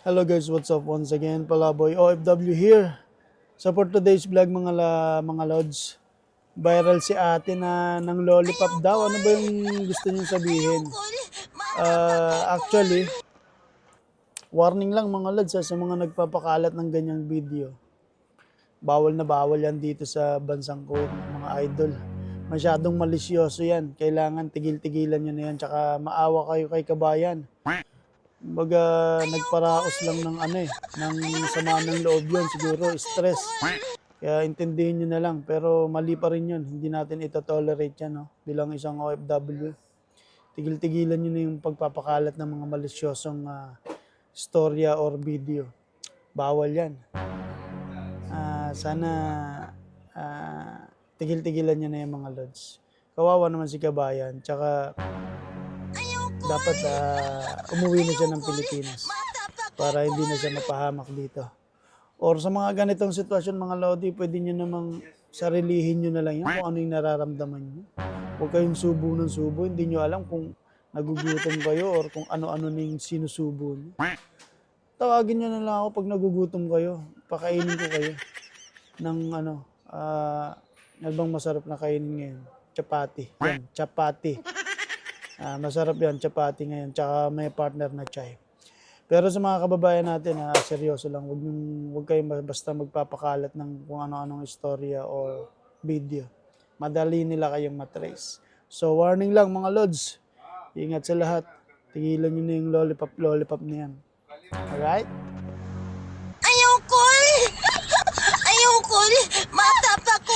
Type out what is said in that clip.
Hello guys, what's up once again? Palaboy OFW here. So for today's vlog mga lods, viral si ate na ng lollipop daw. Ano ba yung gusto niyong sabihin? Actually, warning lang mga lods sa mga nagpapakalat ng ganyang video. Bawal na bawal yan dito sa bansang Kuwait mga idol. Masyadong malisyoso yan. Kailangan tigil-tigilan nyo na yan. Tsaka maawa kayo kay kabayan. Baga nagparaos lang ng ng sama ng loob yun, siguro stress. Kaya intindihin nyo na lang, pero mali pa rin yun. Hindi natin ito-tolerate yan, no? Bilang isang OFW. Tigil-tigilan nyo na yung pagpapakalat ng mga malisyosong storya or video. Bawal yan. Sana tigil-tigilan nyo na yung mga lods. Kawawa naman si kabayan, tsaka dapat umuwi na siya ng Pilipinas para hindi na siya mapahamak dito. Or sa mga ganitong sitwasyon mga lodi, pwede nyo namang sarilihin nyo na lang yan kung ano yung nararamdaman nyo. Huwag kayong subo ng subo, hindi nyo alam kung nagugutom kayo or kung ano-ano ning sinusubo nyo. Tawagin nyo na lang ako pag nagugutom kayo, pakainin ko kayo ng ano bang masarap na kainin ngayon? Chapati. Yan, chapati. Masarap yan, chapati ngayon, tsaka may partner na chai. Pero sa mga kababayan natin, seryoso lang, huwag kayong basta magpapakalat ng kung ano-anong istorya o video. Madali nila kayong matrace. So warning lang mga lods, ingat sa lahat, tigilan nyo na yung lollipop na yan. Alright? Ayoko! Ayoko! Mata pa ko,